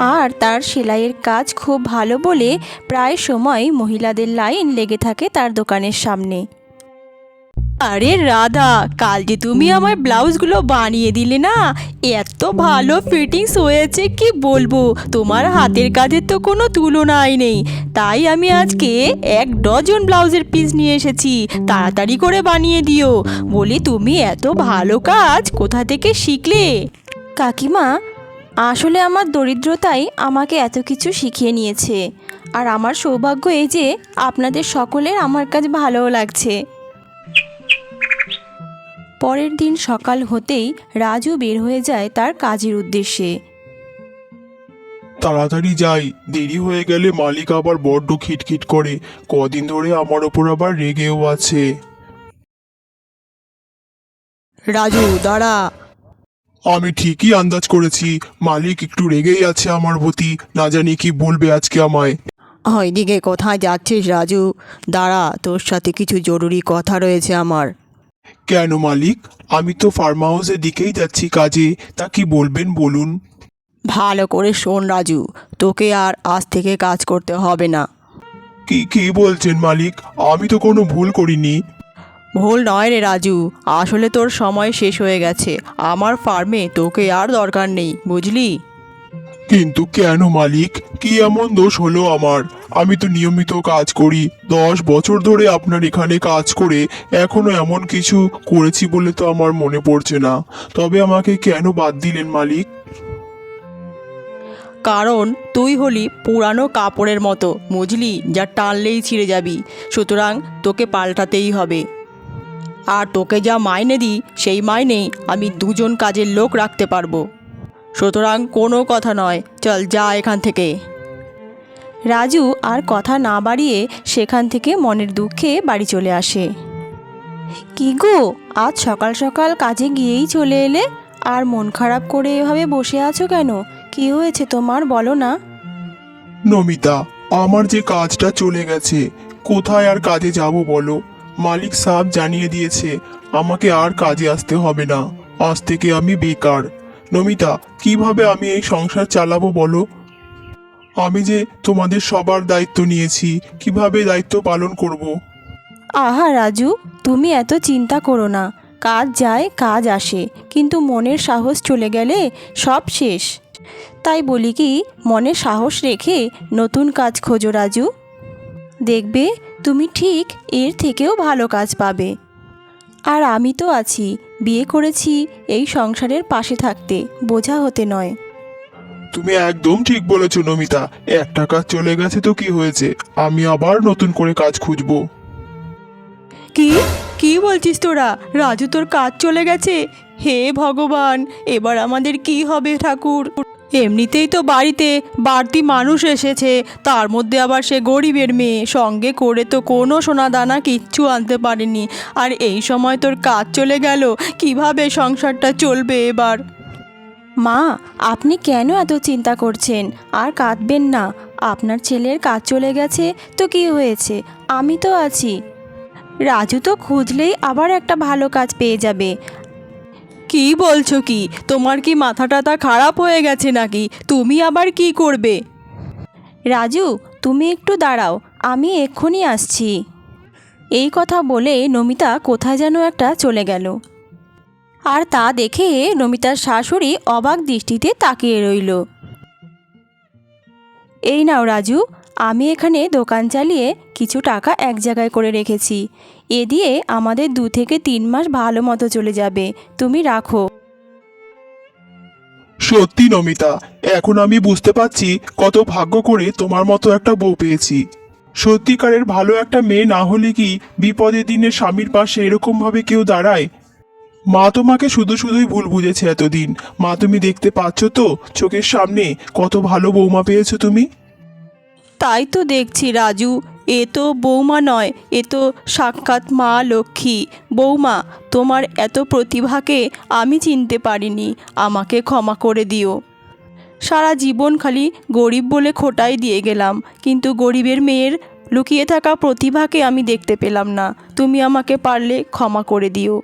আর তার সেলাইয়ের কাজ খুব ভালো বলে প্রায় সময় মহিলাদের লাইন লেগে থাকে তার দোকানের সামনে। আরে রাধা, কাল যে তুমি আমার ব্লাউজগুলো বানিয়ে দিলে না, এত ভালো ফিটিংস হয়েছে কি বলবো। তোমার হাতের কাজের তো কোনো তুলনাই নেই। তাই আমি আজকে 1 ডজন ব্লাউজের পিস নিয়ে এসেছি, তাড়াতাড়ি করে বানিয়ে দিও। বলি তুমি এত ভালো কাজ কোথা থেকে শিখলে? কাকিমা, আসলে আমার দরিদ্রতাই আমাকে এত কিছু শিখিয়ে নিয়েছে। আর আমার সৌভাগ্য এই যে আপনাদের সকলের আমার কাজ ভালোও লাগছে। পরের দিন সকাল হতেই রাজু বের হয়ে যায় তার কাজের উদ্দেশ্যে। তাড়াতাড়ি যাই, দেরি হয়ে গেলে মালিক আবার বড্ড খিটখিট করে। কদিন ধরে আমার ওপর আবার রেগেও আছে। রাজু দাঁড়া। আমি ঠিকই আন্দাজ করেছি, মালিক একটু রেগেই আছে আমার প্রতি। না জানি কি বলবে আজকে আমায়। ওইদিকে কোথায় যাচ্ছিস রাজু? দাঁড়া, তোর সাথে কিছু জরুরি কথা রয়েছে আমার। কেন মালিক? আমি তো ফার্ম হাউসের দিকেই যাচ্ছি কাজে। তা কি বলবেন বলুন। ভালো করে শোন রাজু, তোকে আর আজ থেকে কাজ করতে হবে না। কি কি বলছেন মালিক? আমি তো কোনো ভুল করিনি। ভুল নয় রে রাজু, আসলে তোর সময় শেষ হয়ে গেছে। আমার ফার্মে তোকে আর দরকার নেই, বুঝলি? কিন্তু কেন মালিক? কি এমন দোষ হলো আমার? আমি তো নিয়মিত কাজ করি, 10 বছর ধরে আপনার এখানে কাজ করে এখনো এমন কিছু করেছি বলে তো আমার মনে পড়ছে না। তবে আমাকে কেন বাদ দিলেন মালিক? কারণ তুই হলি পুরানো কাপড়ের মতো, বুঝলি, যা টানলেই ছিঁড়ে যাবি। সুতরাং তোকে পাল্টাতেই হবে। আর তোকে যা মাইনে দিই সেই মাইনেই আমি 2 জন কাজের লোক রাখতে পারবো। সুতরাং কোনো কথা নয়, চল যা এখান থেকে। রাজু আর কথা না বাড়িয়ে সেখান থেকে মনের দুঃখে বাড়ি চলে আসে। কি গো, আজ সকাল সকাল কাজে গিয়েই চলে এলে? আর মন খারাপ করে এভাবে বসে আছো কেন? কি হয়েছে তোমার, বলো না? নমিতা, আমার যে কাজটা চলে গেছে, কোথায় আর কাজে যাব বলো? মালিক সাহেব জানিয়ে দিয়েছে আমাকে আর কাজে আসতে হবে না। আজ থেকে আমি বেকার। নমিতা, কিভাবে আমি এই সংসার চালাবো বলো? আমি যে তোমাদের সবার দায়িত্ব নিয়েছি, কিভাবে দায়িত্ব পালন করব? আহা রাজু, তুমি এত চিন্তা করো না। কাজ যায় কাজ আসে, কিন্তু মনের সাহস চলে গেলে সব শেষ। তাই বলি কি, মনে সাহস রেখে নতুন কাজ খোঁজো রাজু। দেখবে তুমি ঠিক এর থেকেও ভালো কাজ পাবে। আর আমি তো আছি, বিয়ে করেছি এই সংসারের পাশে থাকতে, বোঝা হতে নয়। তুমি একদম ঠিক বলেছো নমিতা। একটা কাজ চলে গেছে তো কি হয়েছে? আমি আবার নতুন করে কাজ খুঁজবো। কি কি বলছিস তোরা? রাজু, তোর কাজ চলে গেছে? হে ভগবান, এবার আমাদের কি হবে ঠাকুর? এমনিতেই তো বাড়িতে বাড়তি মানুষ এসেছে, তার মধ্যে আবার সে গরিবের মেয়ে, সঙ্গে করে তো কোনো সোনা দানা কিচ্ছু আনতে পারেনি। আর এই সময় তোর কাজ চলে গেল, কিভাবে সংসারটা চলবে এবার? মা, আপনি কেন এত চিন্তা করছেন? আর কাঁদবেন না। আপনার ছেলের কাজ চলে গেছে তো কি হয়েছে, আমি তো আছি। রাজু তো খুঁজলেই আবার একটা ভালো কাজ পেয়ে যাবে। কি বলছো কি? তোমার কি মাথা টাথা খারাপ হয়ে গেছে নাকি? তুমি আবার কি করবে? রাজু, তুমি একটু দাঁড়াও, আমি এক্ষুনি আসছি। এই কথা বলে নমিতা কোথায় যেন একটা চলে গেল। আর তা দেখে নমিতার শাশুড়ি অবাক দৃষ্টিতে তাকিয়ে রইল। এই নাও রাজু, আমি এখানে দোকান চালিয়ে কিছু টাকা এক জায়গায় করে রেখেছি। এ দিয়ে আমাদের 2 থেকে 3 মাস ভালো মতো চলে যাবে, তুমি রাখো। সত্যি নমিতা, এখন আমি বুঝতে পারছি কত ভাগ্য করে তোমার মতো একটা বউ পেয়েছি। সত্যিকারের ভালো একটা মেয়ে না হলে কি বিপদের দিনে স্বামীর পাশে এরকম ভাবে কেউ দাঁড়ায়? মা তোমাকে শুধু শুধুই ভুল বুঝেছে এতদিন। মা, তুমি দেখতে পাচ্ছ তো চোখের সামনে কত ভালো বৌমা পেয়েছো তুমি। তাই তো দেখছি রাজু, এ তো বৌমা নয়, এ তো সাক্ষাৎ মা লক্ষ্মী। বৌমা, তোমার এত প্রতিভাকে আমি চিনতে পারিনি, আমাকে ক্ষমা করে দিও। সারা জীবন খালি গরিব বলে খোটাই দিয়ে গেলাম, কিন্তু গরিবের মেয়ের লুকিয়ে থাকা প্রতিভাকে আমি দেখতে পেলাম না। তুমি আমাকে পারলে ক্ষমা করে দিও।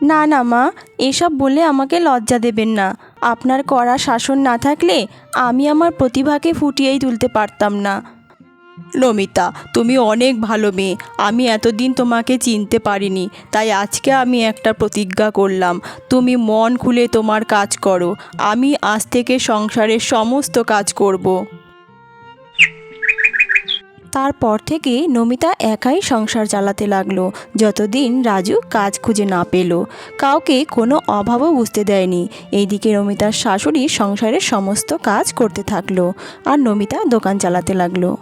না না মা, এসব বলে আমাকে লজ্জা দেবেন না। আপনার কড়া শাসন না থাকলে আমি আমার প্রতিভাকে ফুটিয়েই তুলতে পারতাম না। নমিতা, তুমি অনেক ভালো মেয়ে। আমি এতদিন তোমাকে চিনতে পারিনি, তাই আজকে আমি একটা প্রতিজ্ঞা করলাম, তুমি মন খুলে তোমার কাজ করো। আমি আজ থেকে সংসারের সমস্ত কাজ করব। তারপর থেকে নমিতা একাই সংসার চালাতে লাগলো, যতদিন রাজু কাজ খুঁজে না পেল। কাউকে কোনো অভাবও বুঝতে দেয়নি। এইদিকে নমিতার শাশুড়ি সংসারের সমস্ত কাজ করতে থাকলো আর নমিতা দোকান চালাতে লাগলো।